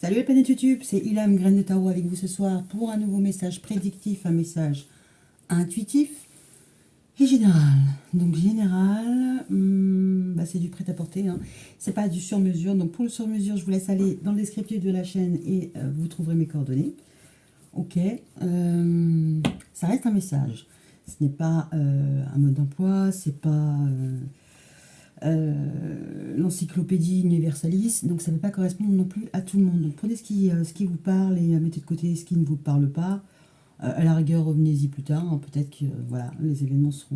Salut la planète YouTube, c'est Ilham Graine de Tarot avec vous ce soir pour un nouveau message prédictif, un message intuitif et général. Donc général, c'est du prêt-à-porter, hein. C'est pas du sur-mesure. Donc pour le sur-mesure, je vous laisse aller dans le descriptif de la chaîne et vous trouverez mes coordonnées. Ok, ça reste un message. Ce n'est pas un mode d'emploi, c'est pas l'encyclopédie universalis, donc ça ne peut pas correspondre non plus à tout le monde. Donc prenez ce qui vous parle et mettez de côté ce qui ne vous parle pas. À la rigueur, revenez-y plus tard, hein. Peut-être que voilà, les événements se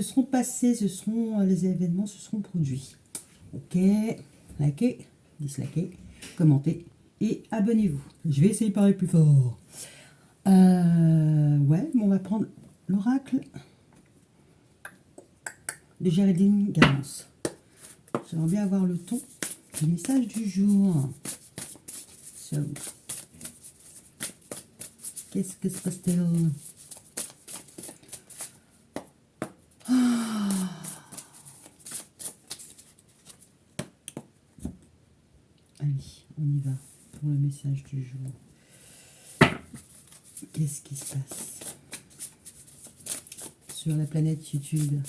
seront passés, les événements se seront produits. Ok, likez, dislikez, commentez et abonnez-vous. Je vais essayer de parler plus fort. Ouais, bon, on va prendre l'oracle de Géraldine Garance. J'aimerais bien avoir le ton du message du jour. So. Qu'est-ce que se passe-t-il? Allez, on y va pour le message du jour. Qu'est-ce qui se passe sur la planète YouTube?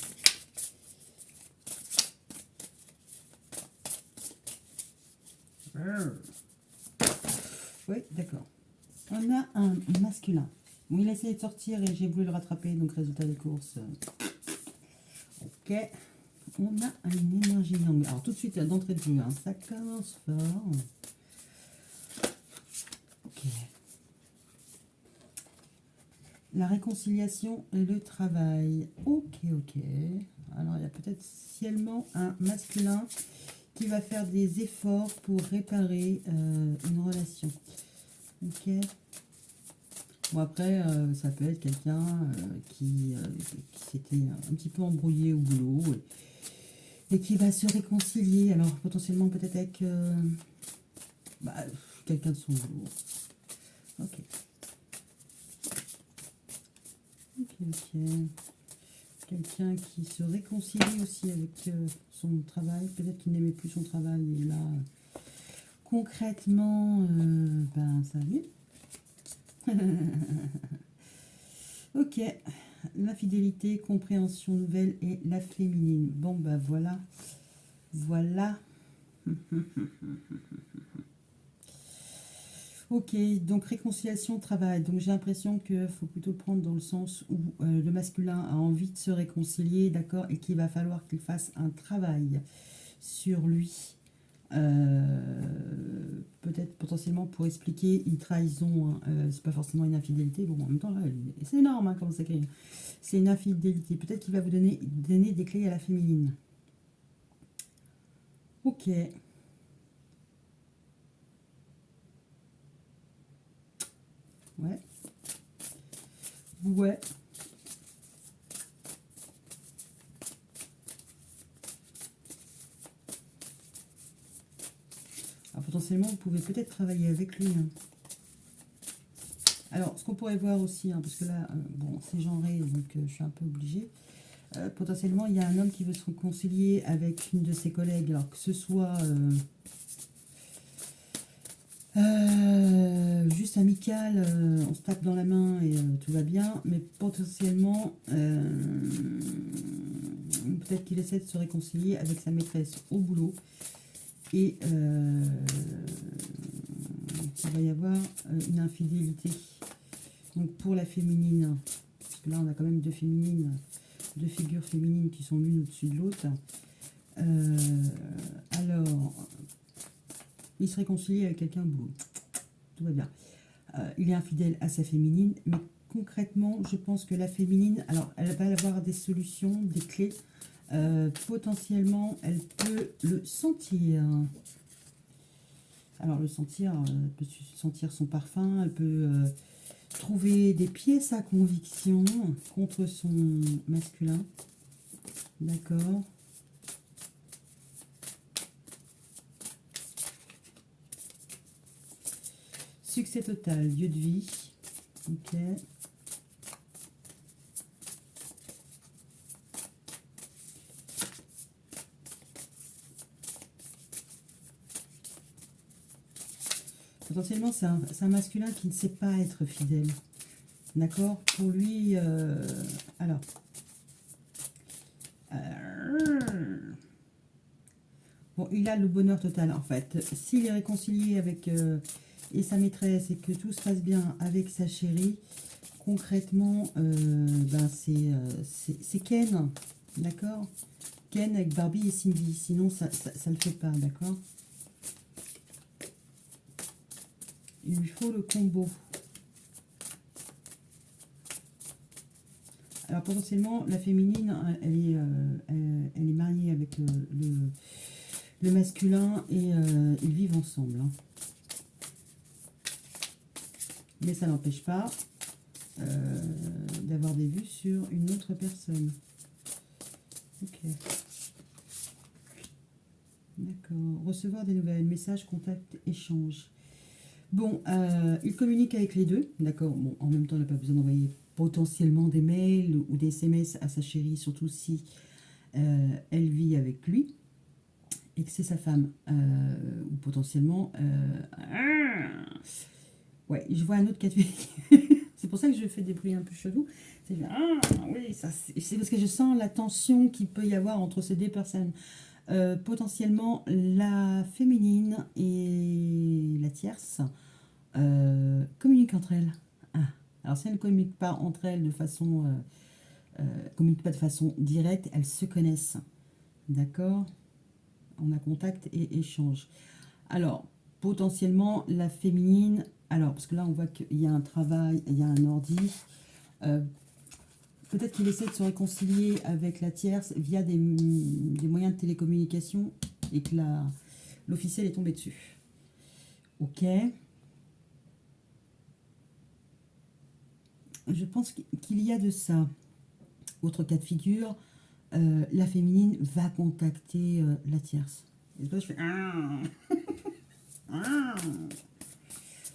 Oui, d'accord. On a un masculin. Bon, il a essayé de sortir et j'ai voulu le rattraper, donc résultat des courses. Ok. On a une énergie longue. Alors tout de suite, d'entrée de jeu, hein, ça commence fort. Ok. La réconciliation et le travail. Ok, ok. Alors il y a potentiellement un masculin qui va faire des efforts pour réparer une relation. Ok. Bon après, ça peut être quelqu'un qui s'était un petit peu embrouillé au boulot et qui va se réconcilier. Alors potentiellement peut-être avec quelqu'un de son boulot. Ok. Ok, ok. Quelqu'un qui se réconcilie aussi avec son travail. Peut-être qu'il n'aimait plus son travail et là, concrètement, ça va mieux. Ok, la fidélité, compréhension nouvelle et la féminine. Bon, voilà. Voilà. Ok, donc réconciliation, travail. Donc j'ai l'impression qu'il faut plutôt le prendre dans le sens où le masculin a envie de se réconcilier, d'accord, et qu'il va falloir qu'il fasse un travail sur lui. Peut-être potentiellement pour expliquer une trahison, hein. C'est pas forcément une infidélité. Bon, en même temps, là, c'est énorme, hein, comment ça crée. C'est une infidélité. Peut-être qu'il va vous donner des clés à la féminine. Ok. Ouais. Ouais. Alors, potentiellement, vous pouvez peut-être travailler avec lui, hein. Alors, ce qu'on pourrait voir aussi, hein, parce que là, bon, c'est genré, donc je suis un peu obligée. Potentiellement, il y a un homme qui veut se réconcilier avec une de ses collègues, alors que ce soit juste amical, on se tape dans la main et tout va bien, mais potentiellement, peut-être qu'il essaie de se réconcilier avec sa maîtresse au boulot et il va y avoir une infidélité. Donc pour la féminine, parce que là on a quand même deux figures féminines qui sont l'une au-dessus de l'autre. Alors, il se réconcilie avec quelqu'un au boulot. Tout va bien. Il est infidèle à sa féminine, mais concrètement, je pense que la féminine, alors elle va avoir des solutions, des clés. Potentiellement, elle peut le sentir. Alors le sentir, elle peut sentir son parfum, elle peut trouver des pièces à conviction contre son masculin. D'accord. Succès total, lieu de vie. Ok. potentiellement, c'est un masculin qui ne sait pas être fidèle. D'accord? Pour lui, alors... bon, il a le bonheur total, en fait. S'il est réconcilié avec et sa maîtresse et que tout se passe bien avec sa chérie, concrètement, ben c'est Ken, d'accord? Ken avec Barbie et Cindy. Sinon, ça le fait pas, d'accord? Il lui faut le combo. Alors, potentiellement, la féminine, elle est mariée avec le masculin et ils vivent ensemble. Hein. Mais ça n'empêche pas d'avoir des vues sur une autre personne. Ok. D'accord. Recevoir des nouvelles, messages, contacts, échanges. Bon, il communique avec les deux. D'accord. Bon, en même temps, on n'a pas besoin d'envoyer potentiellement des mails ou des SMS à sa chérie, surtout si elle vit avec lui et que c'est sa femme. Ou potentiellement... ouais, je vois un autre cas de figure. C'est pour ça que je fais des bruits un peu chelous. C'est oui, c'est parce que je sens la tension qu'il peut y avoir entre ces deux personnes. Potentiellement, la féminine et la tierce communiquent entre elles. Ah. Alors, si elles ne communiquent pas entre elles de façon... communiquent pas de façon directe, elles se connaissent. D'accord? On a contact et échange. Alors, potentiellement, la féminine... Alors, parce que là, on voit qu'il y a un travail, il y a un ordi. Peut-être qu'il essaie de se réconcilier avec la tierce via des moyens de télécommunication et que l'officiel est tombé dessus. Ok. Je pense qu'il y a de ça. Autre cas de figure, la féminine va contacter la tierce. Et là, je fais...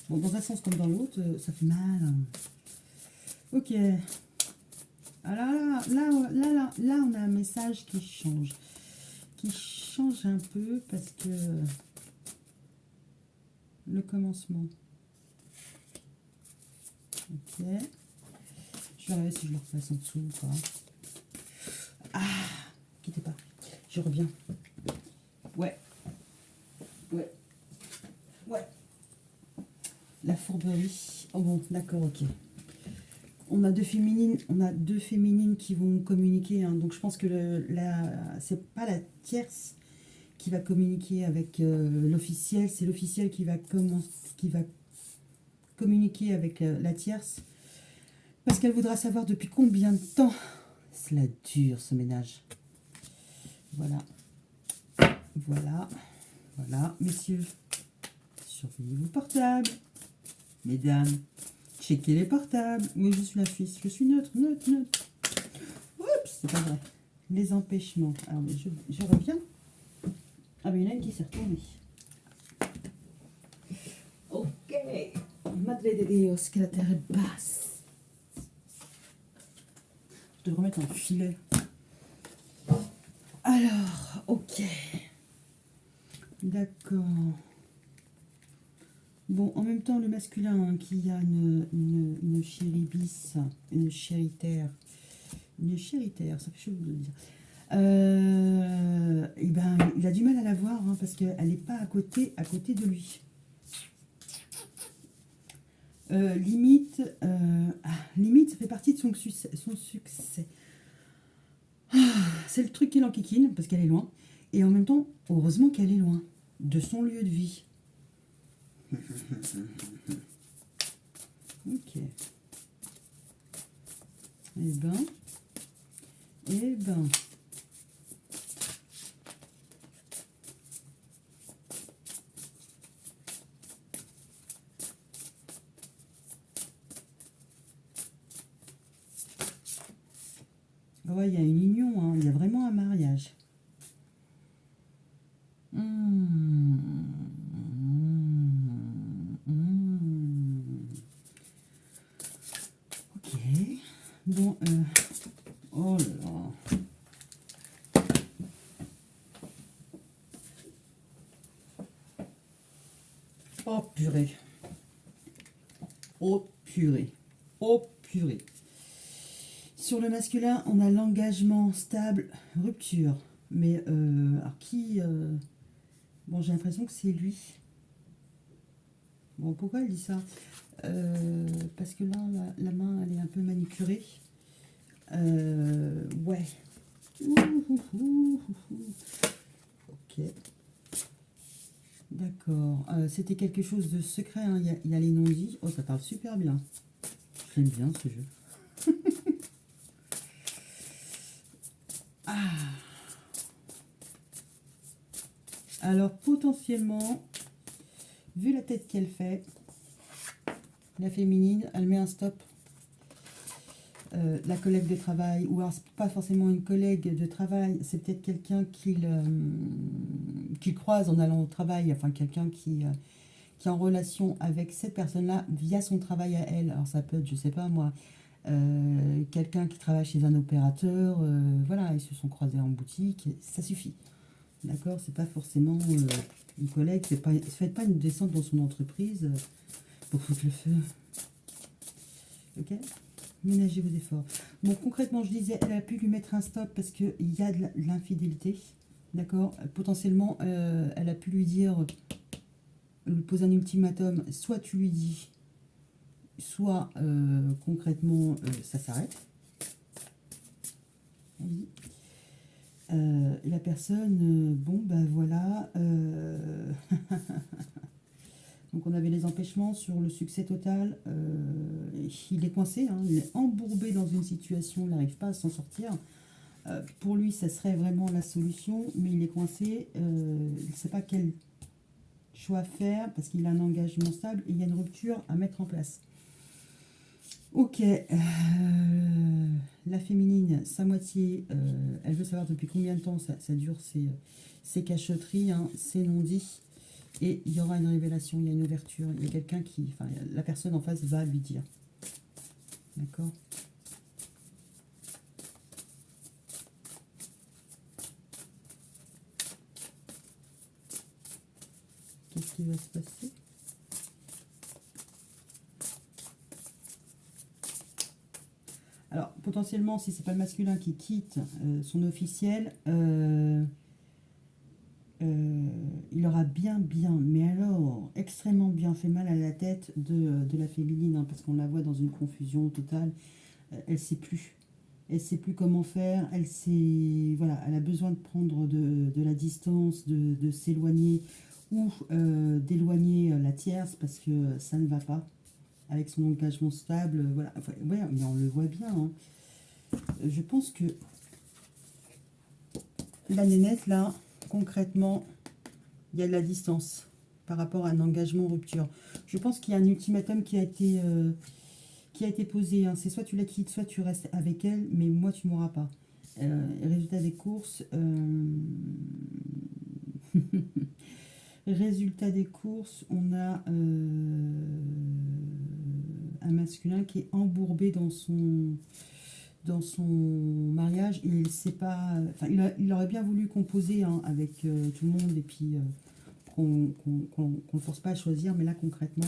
Bon, dans un sens comme dans l'autre, ça fait mal. Ok. Ah là, on a un message qui change. Qui change un peu parce que... le commencement. Ok. Je vais regarder si je le replace en dessous ou pas. Ah, quittez pas. Je reviens. Ouais. Ouais. Ouais. La fourberie. Oh bon, d'accord, ok. On a deux féminines qui vont communiquer. Hein, donc je pense que c'est pas la tierce qui va communiquer avec l'officiel, c'est l'officiel qui va communiquer avec la tierce. Parce qu'elle voudra savoir depuis combien de temps cela dure, ce ménage. Voilà. Voilà. Voilà, messieurs. Surveillez vos portables. Mesdames, checkez les portables. Oui, je suis la fille. Je suis neutre. Oups, c'est pas vrai. Les empêchements. Alors, je reviens. Ah, mais il y en a une qui s'est retournée. Ok. Madre de Dios, que la terre est basse. Je devrais mettre un filet. Alors, ok. D'accord. Bon, en même temps, le masculin hein, qui a une chéribis, une chéritaire, ça fait chelou de le dire. Et ben, il a du mal à la voir hein, parce qu'elle n'est pas à côté de lui. Limite, ça fait partie de son succès. C'est le truc qui l'enquiquine parce qu'elle est loin. Et en même temps, heureusement qu'elle est loin de son lieu de vie. Ok. Eh ben. Ouais, il y a une union, hein. Il y a vraiment un mariage. Ok. Bon, oh là là. Oh purée. Oh purée. Oh purée. Sur le masculin, on a l'engagement stable, rupture. Mais alors qui... bon, j'ai l'impression que c'est lui. Bon, pourquoi elle dit ça? Parce que là, la main, elle est un peu manucurée. Ouais. Ok. D'accord. C'était quelque chose de secret, hein. Il y a les non-dits. Oh, ça parle super bien. J'aime bien ce jeu. Ah. Alors, potentiellement, vu la tête qu'elle fait, la féminine, elle met un stop. La collègue de travail, ou alors c'est pas forcément une collègue de travail, c'est peut-être quelqu'un qu'il croise en allant au travail, enfin quelqu'un qui est en relation avec cette personne-là via son travail à elle. Alors ça peut être, je sais pas moi, quelqu'un qui travaille chez un opérateur, voilà, ils se sont croisés en boutique, ça suffit. D'accord, c'est pas forcément une collègue, faites pas une descente dans son entreprise pour foutre le feu. Ok, ménagez vos efforts. Bon, concrètement, je disais, elle a pu lui mettre un stop parce qu'il y a de l'infidélité. D'accord, potentiellement, elle a pu lui dire, lui poser un ultimatum, soit tu lui dis, soit concrètement, ça s'arrête. Oui. La personne, bon, ben voilà. Donc on avait les empêchements sur le succès total. Il est coincé, hein, il est embourbé dans une situation, il n'arrive pas à s'en sortir. Pour lui, ça serait vraiment la solution, mais il est coincé. Il ne sait pas quel choix faire parce qu'il a un engagement stable et il y a une rupture à mettre en place. Ok, la féminine, sa moitié, elle veut savoir depuis combien de temps ça dure ces cachotteries, hein, ces non-dits. Et il y aura une révélation, il y a une ouverture, il y a quelqu'un qui... Enfin, la personne en face va lui dire. D'accord? Qu'est-ce qui va se passer? Alors, potentiellement, si c'est pas le masculin qui quitte son officiel, il aura bien, mais alors, extrêmement bien fait mal à la tête de la féminine, hein, parce qu'on la voit dans une confusion totale. Elle ne sait plus. Elle ne sait plus comment faire. Voilà, elle a besoin de prendre de la distance, de s'éloigner ou d'éloigner la tierce parce que ça ne va pas avec son engagement stable. Voilà, enfin, ouais, mais on le voit bien, hein. Je pense que la nénette, là, concrètement, il y a de la distance par rapport à un engagement rupture. Je pense qu'il y a un ultimatum qui a été posé, hein. C'est soit tu la quittes, soit tu restes avec elle, mais moi tu m'auras pas. Résultat des courses. Résultat des courses, on a un masculin qui est embourbé dans son mariage. Il sait pas. Enfin, il aurait bien voulu composer, hein, avec tout le monde et puis qu'on ne force pas à choisir, mais là concrètement,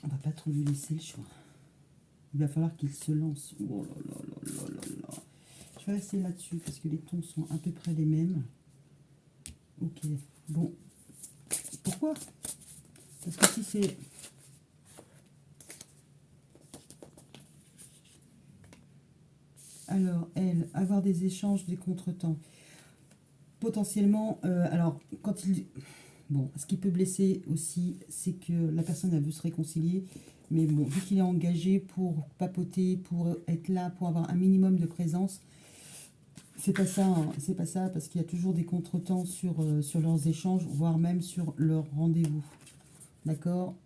on va pas trop lui laisser le choix. Il va falloir qu'il se lance. Oh là là là là là là. Je vais rester là-dessus parce que les tons sont à peu près les mêmes. Ok, bon. Pourquoi? Parce que si c'est... Alors, elle, avoir des échanges, des contretemps. Potentiellement, alors, quand il... Bon, ce qui peut blesser aussi, c'est que la personne, elle veut se réconcilier. Mais bon, vu qu'il est engagé pour papoter, pour être là, pour avoir un minimum de présence, c'est pas ça, hein, c'est pas ça, parce qu'il y a toujours des contretemps sur leurs échanges, voire même sur leur rendez-vous. D'accord,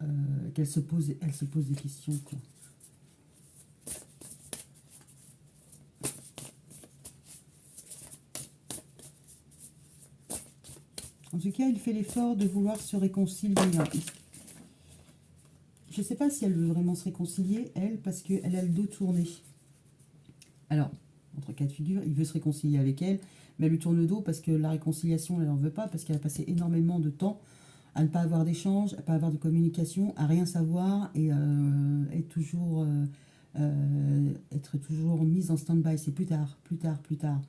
elle se pose des questions, quoi. En tout cas, il fait l'effort de vouloir se réconcilier. Je ne sais pas si elle veut vraiment se réconcilier, elle, parce qu'elle a le dos tourné. Alors, entre cas de figure, il veut se réconcilier avec elle, mais elle lui tourne le dos parce que la réconciliation, elle n'en veut pas, parce qu'elle a passé énormément de temps à ne pas avoir d'échange, à ne pas avoir de communication, à rien savoir et être toujours mise en stand-by. C'est plus tard, plus tard, plus tard.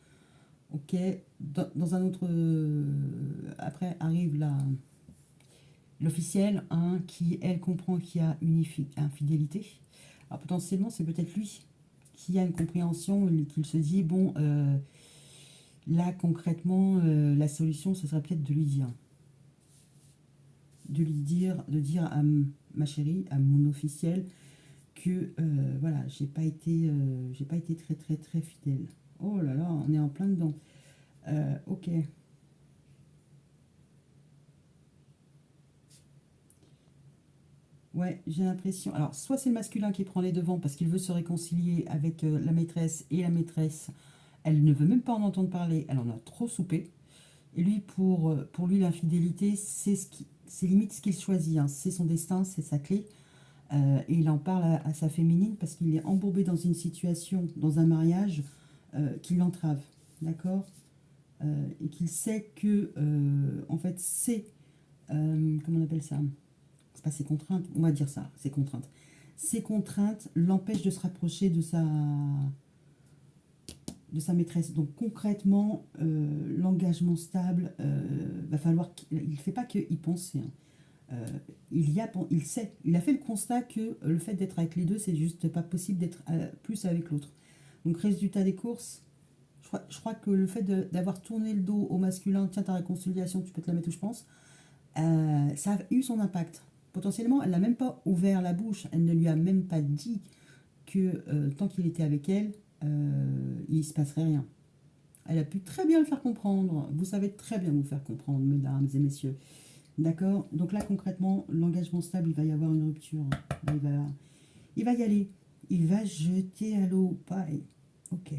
Ok, dans un autre... après arrive l'officiel, hein, qui, elle, comprend qu'il y a une infidélité. Alors potentiellement, c'est peut-être lui qui a une compréhension, qu'il se dit, bon, là, concrètement, la solution, ce serait peut-être de lui dire. De dire à ma chérie, à mon officiel, que, voilà, j'ai pas été très, très, très fidèle. Oh là là, on est en plein dedans. Ok. Ouais, j'ai l'impression. Alors, soit c'est le masculin qui prend les devants parce qu'il veut se réconcilier avec la maîtresse, et la maîtresse, elle ne veut même pas en entendre parler, elle en a trop soupé. Et lui, pour lui, l'infidélité, c'est limite ce qu'il choisit, hein. C'est son destin, c'est sa clé. Et il en parle à sa féminine parce qu'il est embourbé dans une situation, dans un mariage, qui l'entrave. D'accord. Et qu'il sait que, en fait, comment on appelle ça? C'est pas ses contraintes, on va dire ça, ses contraintes. Ces contraintes l'empêchent de se rapprocher de sa maîtresse. Donc concrètement, l'engagement stable, va falloir qu'il ne fait pas qu'il pense. Hein. Il sait, il a fait le constat que le fait d'être avec les deux, c'est juste pas possible d'être plus avec l'autre. Donc résultat des courses, je crois que le fait d'avoir tourné le dos au masculin, tiens ta réconciliation, tu peux te la mettre où je pense, ça a eu son impact. Potentiellement, elle n'a même pas ouvert la bouche, elle ne lui a même pas dit que tant qu'il était avec elle, il ne se passerait rien. Elle a pu très bien le faire comprendre. Vous savez très bien vous faire comprendre, mesdames et messieurs. D'accord. Donc là, concrètement, l'engagement stable, il va y avoir une rupture. Il va y aller. Il va jeter à l'eau. Pareil. Ok.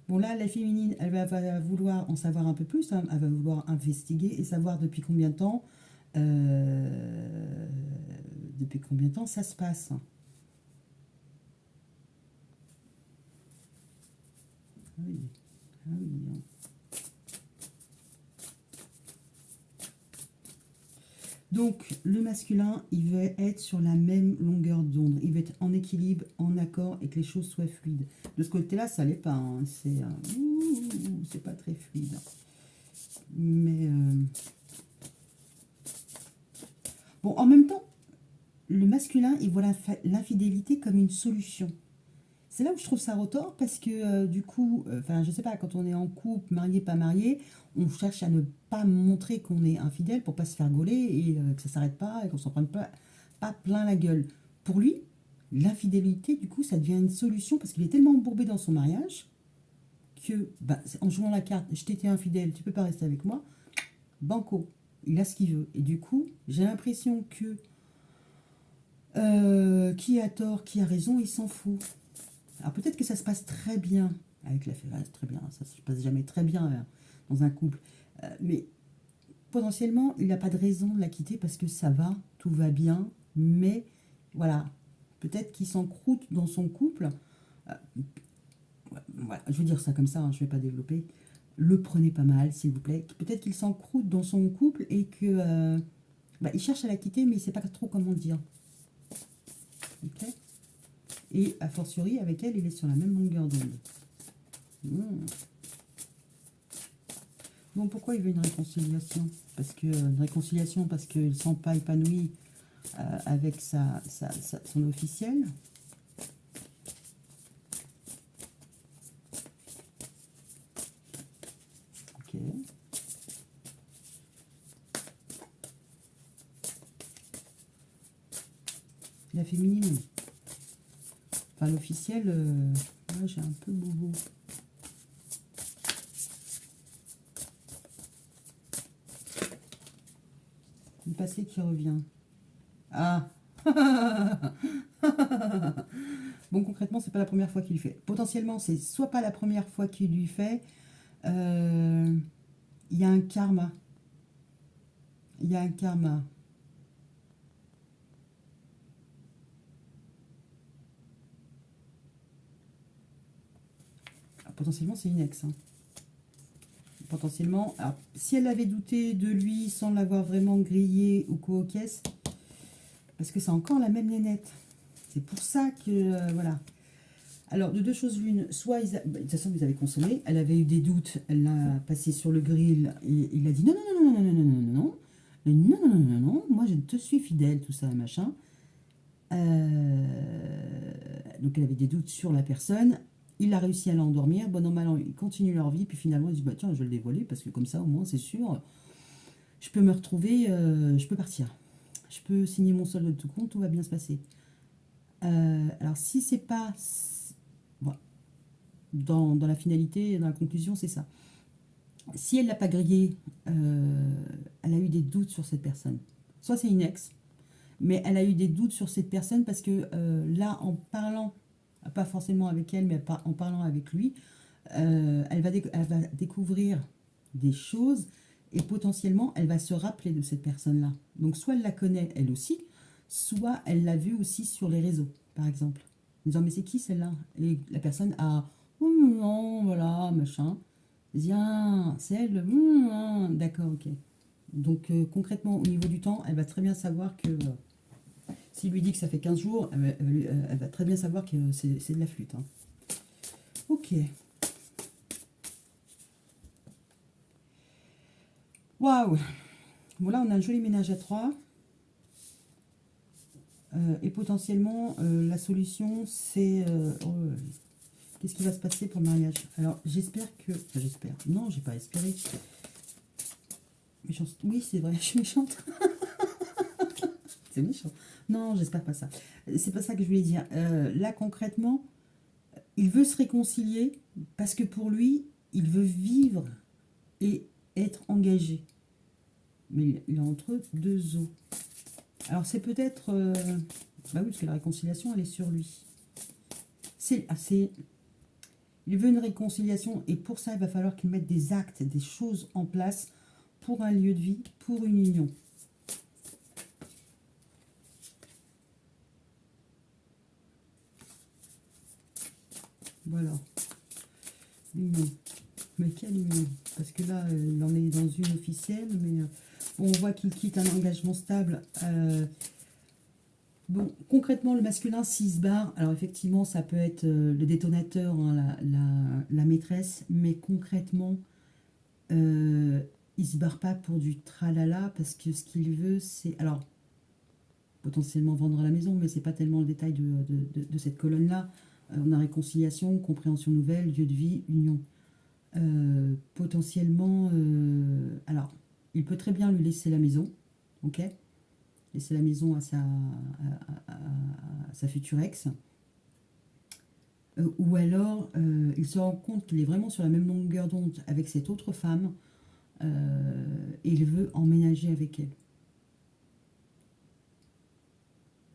Bon, là, la féminine, va vouloir en savoir un peu plus. Hein. Elle va vouloir investiguer et savoir depuis combien de temps ça se passe. Ah oui. Ah oui. Donc, le masculin, il veut être sur la même longueur d'onde. Il veut être en équilibre, en accord et que les choses soient fluides. De ce côté-là, ça l'est pas. Hein. C'est pas très fluide. Mais bon, en même temps, le masculin, il voit l'infidélité comme une solution. C'est là où je trouve ça retort parce que du coup, enfin, je sais pas, quand on est en couple, marié, pas marié, on cherche à ne pas montrer qu'on est infidèle pour pas se faire gauler et que ça s'arrête pas et qu'on s'en prenne pas plein la gueule. Pour lui, l'infidélité, du coup, ça devient une solution parce qu'il est tellement embourbé dans son mariage que, bah, en jouant la carte, je t'étais infidèle, tu peux pas rester avec moi, banco, il a ce qu'il veut. Et du coup, j'ai l'impression que qui a tort, qui a raison, il s'en fout. Alors peut-être que ça se passe très bien avec la femme, très bien, ça se passe jamais très bien dans un couple, mais potentiellement il n'a pas de raison de la quitter parce que ça va, tout va bien, mais voilà, peut-être qu'il s'encroute dans son couple. Euh, voilà, je veux dire ça comme ça, hein, je ne vais pas développer. Le prenez pas mal, s'il vous plaît. Peut-être qu'il s'encroute dans son couple et que il cherche à la quitter, mais il ne sait pas trop comment dire. Okay. Et a fortiori, avec elle, il est sur la même longueur d'onde. Bon, pourquoi il veut une réconciliation? Une réconciliation parce qu'il ne se sent pas épanoui avec son officiel. Ok. La féminine. Enfin, l'officiel, ouais, j'ai un peu bobo. Le passé qui revient. Ah. Bon, concrètement, c'est pas la première fois qu'il le fait. Potentiellement, c'est soit pas la première fois qu'il lui fait. Il y a un karma. Il y a un karma. Potentiellement, c'est une ex. Hein. potentiellement. Alors, si elle avait douté de lui sans l'avoir vraiment grillé ou quoi aux caisses, parce que c'est encore la même nénette. C'est pour ça que, voilà. Alors, de deux choses l'une, soit, de toute façon, vous avez consommé, elle avait eu des doutes, elle l'a passé sur le grill, et il a dit non, non, non, non, non, non, non, non, non, non, non, non, non, non, moi je te suis fidèle, tout ça, machin. Donc, elle avait des doutes sur la personne. Il a réussi à l'endormir. Bon, normalement, ils continuent leur vie. Puis finalement, il se dit, bah, tiens, je vais le dévoiler parce que comme ça, au moins, c'est sûr, je peux me retrouver, je peux partir. Je peux signer mon solde de tout compte, tout va bien se passer. Alors, si c'est pas... Voilà. Dans la finalité, dans la conclusion, c'est ça. Si elle ne l'a pas grillé, elle a eu des doutes sur cette personne. Soit c'est une ex, mais elle a eu des doutes sur cette personne parce que là, en parlant, pas forcément avec elle, mais en parlant avec lui, elle va découvrir des choses et potentiellement, elle va se rappeler de cette personne-là. Donc, soit elle la connaît elle aussi, soit elle l'a vue aussi sur les réseaux, par exemple. En disant, mais c'est qui celle-là? Et la personne a, oh non, voilà, machin. Viens, c'est elle, d'accord, ok. Donc, concrètement, au niveau du temps, elle va très bien savoir que s'il lui dit que ça fait 15 jours, elle va très bien savoir que c'est de la flûte. Hein. Ok. Waouh. Bon, là, on a un joli ménage à trois. Et potentiellement, la solution, c'est... qu'est-ce qui va se passer pour le mariage? Alors, j'espère que... Enfin, j'espère. Non, j'ai pas espéré. Méchante. Oui, c'est vrai, je suis méchante. C'est méchant. Non, j'espère pas ça. C'est pas ça que je voulais dire. Là, concrètement, il veut se réconcilier parce que pour lui, il veut vivre et être engagé. Mais il est entre deux eaux. Alors, c'est peut-être... bah oui, parce que la réconciliation, elle est sur lui. Il veut une réconciliation et pour ça, il va falloir qu'il mette des actes, des choses en place pour un lieu de vie, pour une union. Voilà. Union. Mais quelle union? Parce que là, il en est dans une officielle, mais on voit qu'il quitte un engagement stable. Bon, concrètement, le masculin, s'il se barre, alors effectivement, ça peut être le détonateur, hein, la maîtresse, mais concrètement, il se barre pas pour du tralala, parce que ce qu'il veut, c'est... Alors, potentiellement vendre la maison, mais c'est pas tellement le détail de cette colonne-là. On a réconciliation, compréhension nouvelle, lieu de vie, union. Potentiellement, alors, il peut très bien lui laisser la maison, ok? Laisser la maison à sa future ex. Ou alors, il se rend compte qu'il est vraiment sur la même longueur d'onde avec cette autre femme, et il veut emménager avec elle.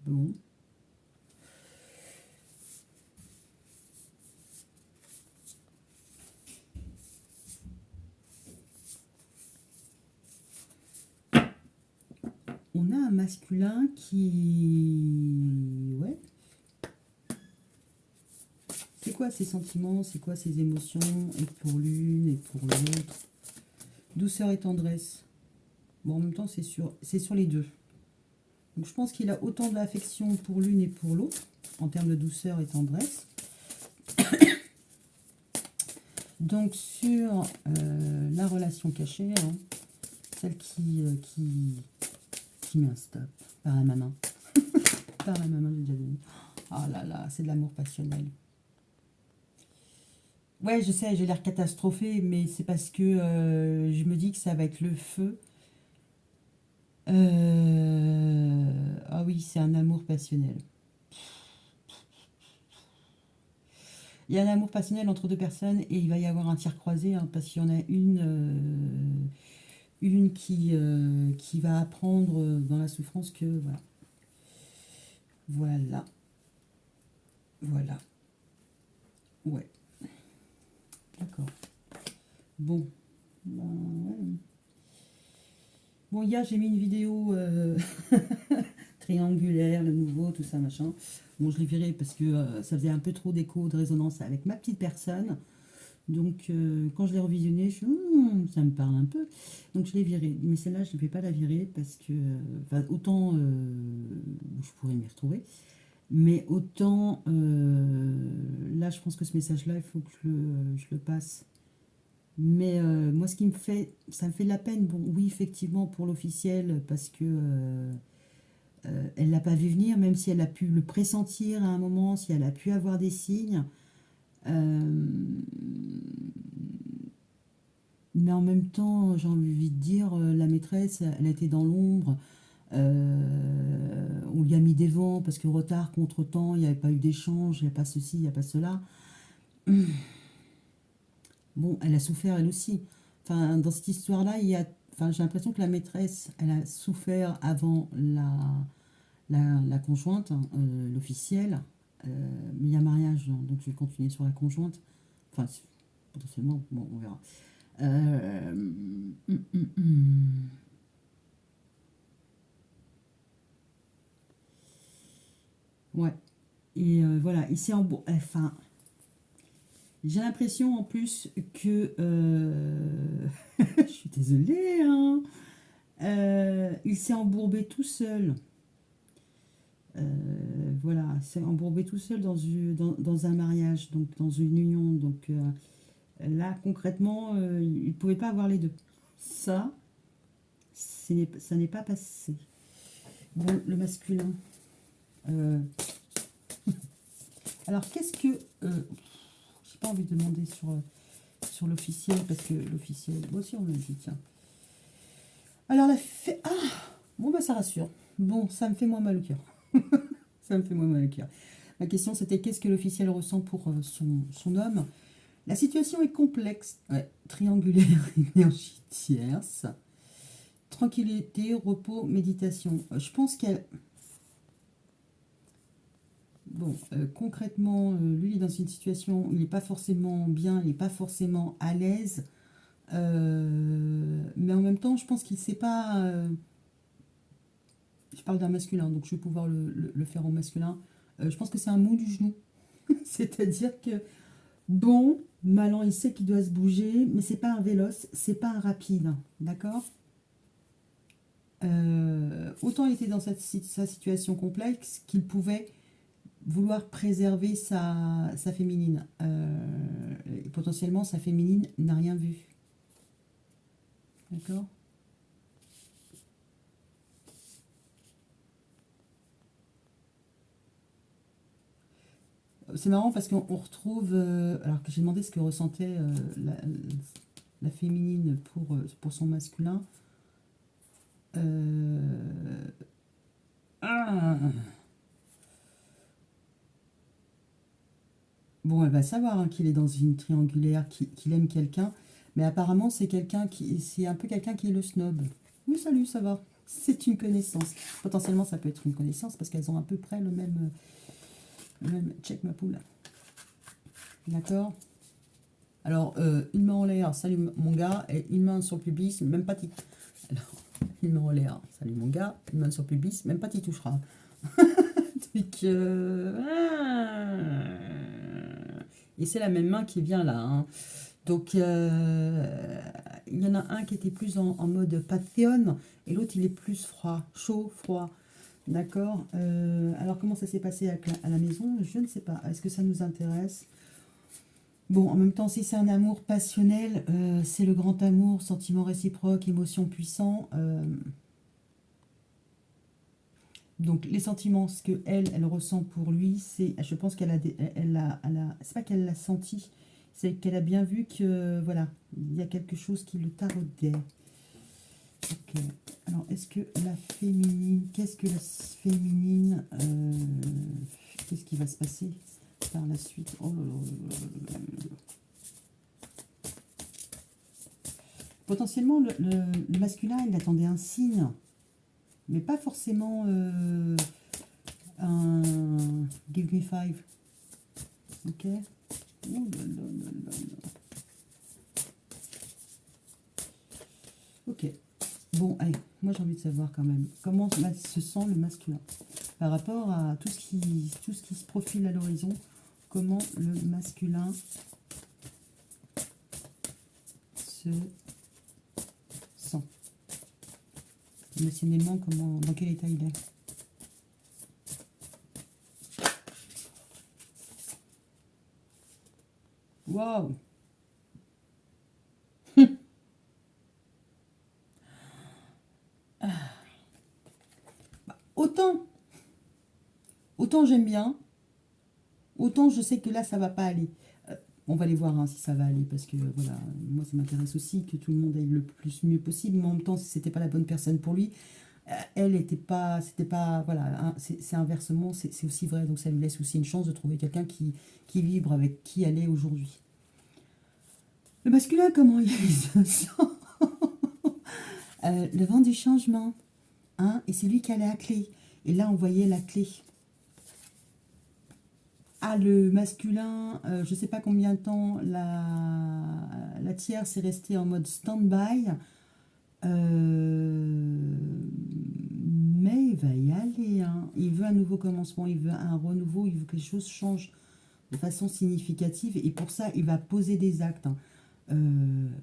Bon. On a un masculin qui... Ouais. C'est quoi ses sentiments, c'est quoi ses émotions, et pour l'une et pour l'autre. Douceur et tendresse. Bon, en même temps, c'est sur les deux. Donc, je pense qu'il a autant d'affection pour l'une et pour l'autre, en termes de douceur et tendresse. Donc, sur la relation cachée, hein, celle qui met un stop par la maman. Par la maman, j'ai déjà donné. Oh là là, c'est de l'amour passionnel. Ouais, je sais, j'ai l'air catastrophée, mais c'est parce que je me dis que ça va être le feu. Ah oui, c'est un amour passionnel. Il y a un amour passionnel entre deux personnes et il va y avoir un tir croisé, hein, parce qu'il y en a une qui va apprendre dans la souffrance que voilà. Voilà. Voilà. Ouais. D'accord. Bon. Ben, ouais. Bon, hier j'ai mis une vidéo triangulaire, le nouveau, tout ça, machin. Bon, je l'ai viré parce que ça faisait un peu trop d'écho, de résonance avec ma petite personne. Donc, quand je l'ai revisionné, je suis, ça me parle un peu. Donc, je l'ai viré. Mais celle-là, je ne vais pas la virer parce que, enfin, autant je pourrais m'y retrouver, mais autant là, je pense que ce message-là, il faut que je le passe. Mais moi, ce qui me fait, ça me fait de la peine. Bon, oui, effectivement, pour l'officiel, parce que elle l'a pas vu venir, même si elle a pu le pressentir à un moment, si elle a pu avoir des signes. Euh, mais en même temps, j'ai envie de dire, la maîtresse, elle était dans l'ombre. On lui a mis des vents parce que retard contre temps, il n'y avait pas eu d'échange, il n'y a pas ceci, il n'y a pas cela. Bon, elle a souffert elle aussi. Enfin, dans cette histoire-là, enfin, j'ai l'impression que la maîtresse, elle a souffert avant la conjointe, hein, l'officielle. Mais il y a mariage, hein, donc je vais continuer sur la conjointe. Enfin, potentiellement, bon, on verra. Hum, hum, hum. Ouais. Et voilà, il s'est enfin, j'ai l'impression en plus que... je suis désolée, hein. Il s'est embourbé tout seul. Voilà, s'est embourbé tout seul dans un mariage, donc dans une union. Donc là, concrètement, il ne pouvait pas avoir les deux. Ça, ça n'est pas passé. Bon, le masculin. Euh, alors, qu'est-ce que... j'ai pas envie de demander sur l'officiel, parce que l'officiel... Moi aussi, on me le dit, tiens. Alors, la fait... Ah, bon, bah ça rassure. Bon, ça me fait moins mal au cœur. Ça me fait moins mal au cœur. La question, c'était qu'est-ce que l'officiel ressent pour son homme. La situation est complexe. Ouais. Triangulaire, énergie tierce. Tranquillité, repos, méditation. Je pense qu'elle... Bon, concrètement, lui, il est dans une situation, il n'est pas forcément bien, il n'est pas forcément à l'aise. Mais en même temps, je pense qu'il ne sait pas... je parle d'un masculin, donc je vais pouvoir le faire au masculin. Je pense que c'est un mot du genou. C'est-à-dire que, bon, Malan, il sait qu'il doit se bouger, mais c'est pas un véloce, c'est pas un rapide. D'accord. Autant il était dans sa situation complexe qu'il pouvait vouloir préserver sa féminine. Et potentiellement, sa féminine n'a rien vu. D'accord. C'est marrant parce qu'on retrouve, alors que j'ai demandé ce que ressentait la féminine pour son masculin. Euh, ah, bon, elle va savoir hein, qu'il est dans une triangulaire, qu'il aime quelqu'un, mais apparemment c'est un peu quelqu'un qui est le snob. Oui, salut, ça va. C'est une connaissance. Potentiellement, ça peut être une connaissance parce qu'elles ont à peu près le même check ma poule. D'accord. Alors, une main en l'air, salut mon gars, et une main sur le pubis, même pas t'y... Alors, une main en l'air, salut mon gars, une main sur le pubis, même pas t'y touchera. Donc, et c'est la même main qui vient là. Hein. Donc, il y en a un qui était plus en mode passion, et l'autre il est plus froid, chaud, froid. D'accord. Alors, comment ça s'est passé à la maison? Je ne sais pas. Est-ce que ça nous intéresse? Bon, en même temps, si c'est un amour passionnel, c'est le grand amour, sentiment réciproque, émotion puissant. Donc, les sentiments, ce que elle ressent pour lui, c'est, je pense qu'elle a, c'est pas qu'elle l'a senti, c'est qu'elle a bien vu que, voilà, il y a quelque chose qui le taraudait. Ok. Alors, est-ce que la féminine, qu'est-ce que la féminine, qu'est-ce qui va se passer par la suite? Oh là là là là là là. Potentiellement, le masculin, il attendait un signe, mais pas forcément un give me five. Ok. Oh là là là là là. Ok. Bon, allez, moi j'ai envie de savoir quand même comment se sent le masculin par rapport à tout ce qui se profile à l'horizon. Comment le masculin se sent. Émotionnellement, comment, dans quel état il est. Waouh. Autant j'aime bien, autant je sais que là, ça va pas aller. On va aller voir hein, si ça va aller, parce que voilà, moi, ça m'intéresse aussi que tout le monde aille le plus mieux possible, mais en même temps, si c'était pas la bonne personne pour lui, elle était pas, c'était pas, voilà, hein, c'est inversement, c'est aussi vrai, donc ça lui laisse aussi une chance de trouver quelqu'un qui vibre avec qui elle est aujourd'hui. Le masculin, comment il se sent? Le vent du changement, hein, et c'est lui qui a la clé. Et là, on voyait la clé. Ah, le masculin, je ne sais pas combien de temps la tierce est restée en mode stand-by. Mais il va y aller. Hein. Il veut un nouveau commencement, il veut un renouveau, il veut que les choses changent de façon significative. Et pour ça, il va poser des actes. Hein.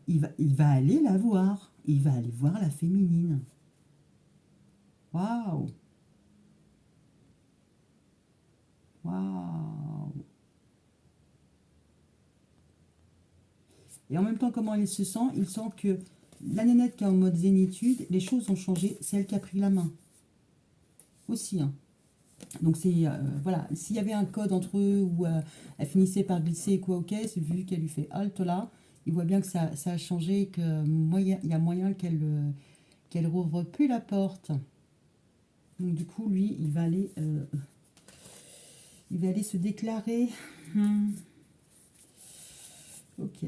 Il va aller la voir. Il va aller voir la féminine. Waouh! Waouh! Et en même temps, comment il se sent? Il sent que la nénette qui est en mode zénitude, les choses ont changé. C'est elle qui a pris la main. Aussi. Hein. Donc, c'est. Voilà. S'il y avait un code entre eux où elle finissait par glisser quoi, ok, c'est vu qu'elle lui fait halte là. Il voit bien que ça a changé, qu'il y a moyen qu'elle rouvre plus la porte. Donc, du coup, lui, il va aller se déclarer. Ok.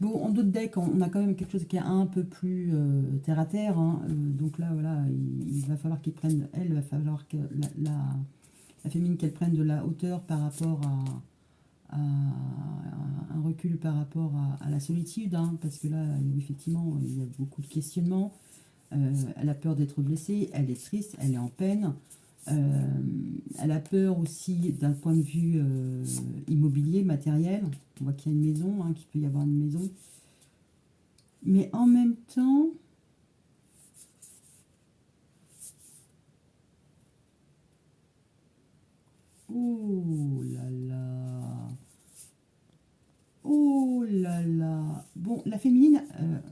Bon, en d'autres decks, on a quand même quelque chose qui est un peu plus terre à terre. Hein. Donc là, voilà, il va falloir qu'il prenne, elle, il va falloir que la féminine qu'elle prenne de la hauteur par rapport à un recul par rapport à la solitude. Hein, parce que là, effectivement, il y a beaucoup de questionnements. Elle a peur d'être blessée, elle est triste, elle est en peine. Elle a peur aussi d'un point de vue immobilier, matériel. On voit qu'il y a une maison, hein, qu'il peut y avoir une maison. Mais en même temps, oh là là, oh là là. Bon, la féminine,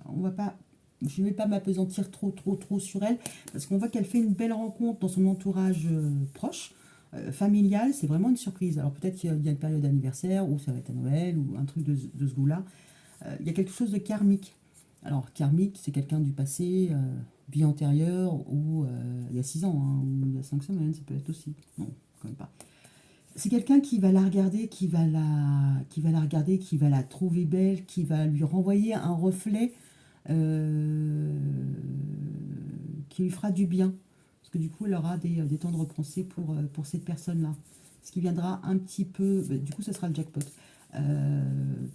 on va pas, je ne vais pas m'apesantir trop sur elle, parce qu'on voit qu'elle fait une belle rencontre dans son entourage proche. Familial, c'est vraiment une surprise. Alors peut-être qu'il y a une période d'anniversaire, ou ça va être à Noël, ou un truc de ce goût-là. Il y a quelque chose de karmique. Alors, karmique, c'est quelqu'un du passé, vie antérieure, ou il y a 6 ans, hein, ou il y a 5 semaines, ça peut être aussi. Non, quand même pas. C'est quelqu'un qui va la regarder, qui va la trouver belle, qui va lui renvoyer un reflet euh, qui lui fera du bien. Parce que du coup, elle aura des temps de repensée pour cette personne-là. Ce qui viendra un petit peu, du coup, ça sera le jackpot.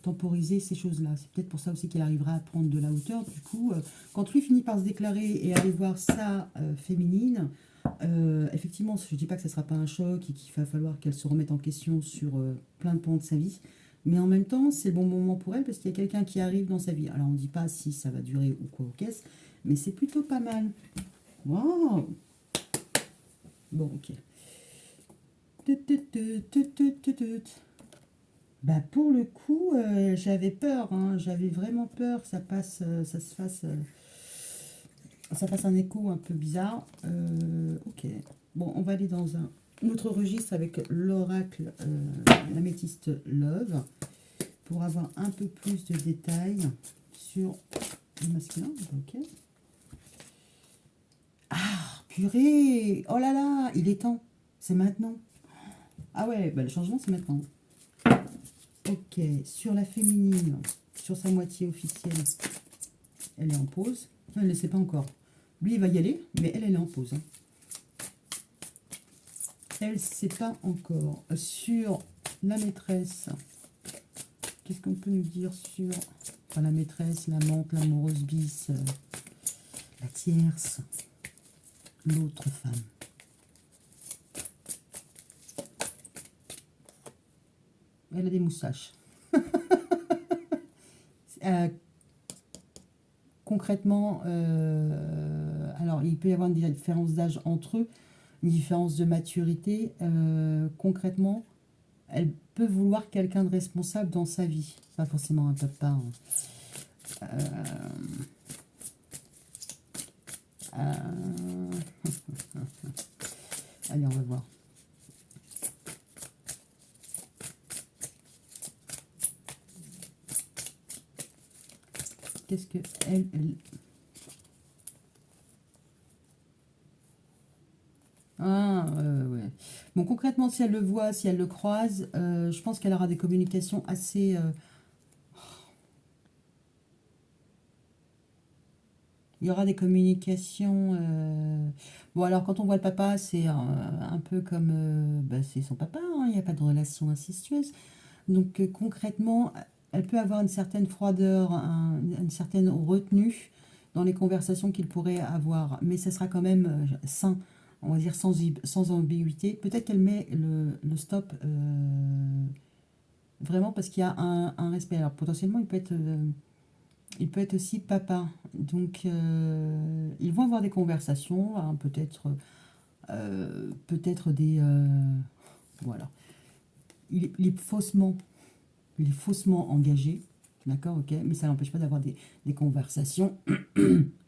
Temporiser ces choses-là. C'est peut-être pour ça aussi qu'elle arrivera à prendre de la hauteur. Du coup, quand lui finit par se déclarer et aller voir sa féminine, effectivement, je ne dis pas que ça ne sera pas un choc et qu'il va falloir qu'elle se remette en question sur plein de pans de sa vie. Mais en même temps, c'est le bon moment pour elle parce qu'il y a quelqu'un qui arrive dans sa vie. Alors, on ne dit pas si ça va durer ou quoi au caisse, mais c'est plutôt pas mal. Wow. Bon, ok. Bah pour le coup, j'avais peur, hein, j'avais vraiment peur que ça passe, ça fasse un écho un peu bizarre. Ok. Bon, on va aller dans un autre registre avec l'oracle l'améthyste Love pour avoir un peu plus de détails sur le masculin. Ok. Ah, purée! Oh là là, il est temps. C'est maintenant. Ah ouais, bah le changement c'est maintenant. Ok, sur la féminine, sur sa moitié officielle, elle est en pause. Non, elle ne le sait pas encore. Lui, il va y aller, mais elle est en pause. Hein. Elle ne sait pas encore. Sur la maîtresse, qu'est-ce qu'on peut nous dire sur enfin, la maîtresse, l'amante, l'amoureuse bis, la tierce, l'autre femme. Elle a des moustaches. Euh, concrètement, alors il peut y avoir une différence d'âge entre eux, une différence de maturité. Concrètement, elle peut vouloir quelqu'un de responsable dans sa vie. Pas forcément un papa. Hein. Allez, on va voir. Qu'est-ce que elle... Ah, ouais. Bon, concrètement, si elle le voit, si elle le croise, je pense qu'elle aura des communications assez... il y aura des communications... Bon, alors, quand on voit le papa, c'est un peu comme... bah, c'est son papa, hein, il n'y a pas de relation incestueuse. Donc, concrètement, elle peut avoir une certaine froideur, une certaine retenue dans les conversations qu'il pourrait avoir. Mais ça sera quand même sain, on va dire sans ambiguïté. Peut-être qu'elle met le stop vraiment parce qu'il y a un respect. Alors, potentiellement, il peut être aussi papa. Donc, ils vont avoir des conversations, hein, peut-être des... voilà. Il est faussement engagé, d'accord, ok, mais ça n'empêche pas d'avoir des conversations,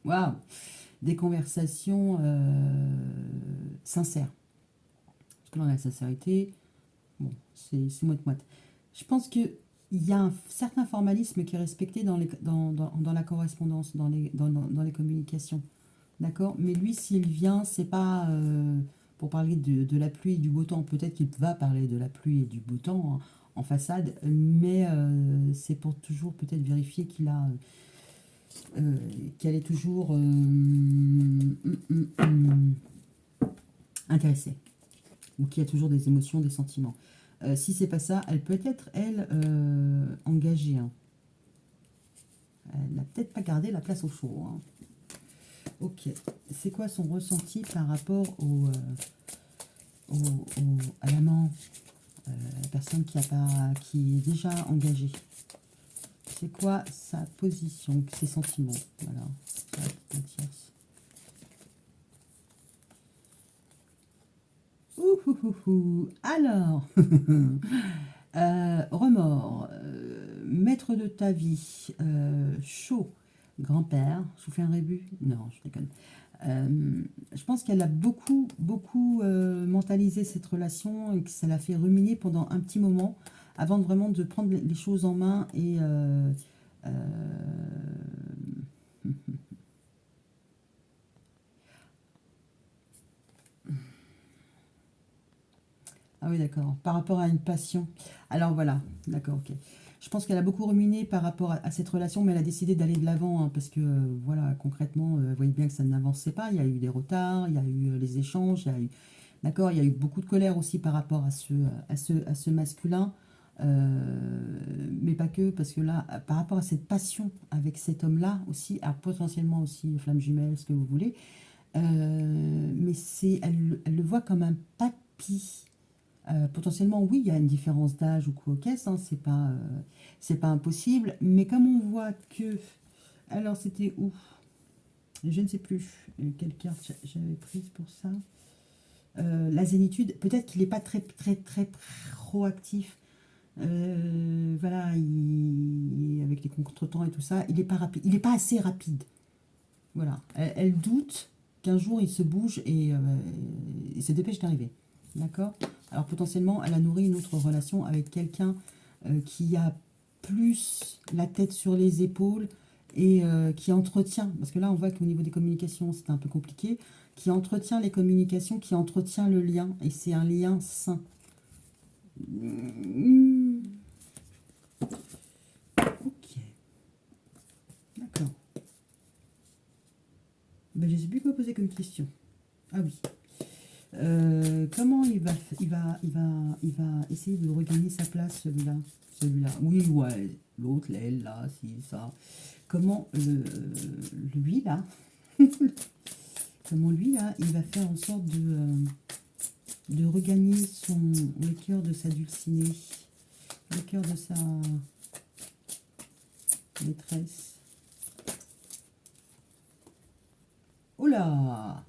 waouh, des conversations sincères. Parce que là, la sincérité, bon, c'est moite-moite. Je pense qu'il y a un certain formalisme qui est respecté dans la correspondance, dans les communications, d'accord, mais lui, s'il vient, c'est pas pour parler de la pluie et du beau temps. Peut-être qu'il va parler de la pluie et du beau temps hein, en façade, mais c'est pour toujours peut-être vérifier qu'elle est toujours intéressée ou qu'il y a toujours des émotions, des sentiments. Si c'est pas ça, elle peut être, elle, engagée. Hein. Elle n'a peut-être pas gardé la place au chaud. Hein. Ok. C'est quoi son ressenti par rapport à l'amant, la personne qui est déjà engagée? C'est quoi sa position, ses sentiments? Voilà. Alors, remords, maître de ta vie, chaud, grand-père, je vous fais un rébut? Non, je déconne. Je pense qu'elle a beaucoup mentalisé cette relation et que ça l'a fait ruminer pendant un petit moment avant de vraiment de prendre les choses en main et euh, ah oui, d'accord. Par rapport à une passion. Alors voilà, d'accord, ok. Je pense qu'elle a beaucoup ruminé par rapport à cette relation, mais elle a décidé d'aller de l'avant, hein, parce que, voilà, concrètement, elle voyait bien que ça n'avançait pas. Il y a eu des retards, il y a eu les échanges, il y a eu, d'accord, il y a eu beaucoup de colère aussi par rapport à ce masculin, mais pas que, parce que là, par rapport à cette passion avec cet homme-là aussi, à potentiellement aussi flamme jumelle, ce que vous voulez, mais elle le voit comme un papy. Potentiellement, oui, il y a une différence d'âge ou quoi qu'est-ce, hein, c'est pas impossible. Mais comme on voit que... Alors, c'était où? Je ne sais plus. Quelle carte j'avais prise pour ça? La zénitude. Peut-être qu'il n'est pas très proactif. Voilà, avec les contretemps et tout ça, il n'est pas rapide. Il n'est pas assez rapide. Voilà. Elle doute qu'un jour il se bouge et il se dépêche d'arriver. D'accord. Alors potentiellement, elle a nourri une autre relation avec quelqu'un qui a plus la tête sur les épaules et qui entretient, parce que là on voit qu'au niveau des communications c'est un peu compliqué, qui entretient les communications, qui entretient le lien, et c'est un lien sain. Ok, d'accord. Ben, je ne sais plus quoi poser comme question. Ah oui. Comment il va essayer de regagner sa place, celui-là? Celui-là. Oui, ouais. L'autre, elle, là, si, ça. Comment lui, là, comment lui, là, il va faire en sorte de regagner le cœur de sa dulcinée? le cœur de sa maîtresse. Oula!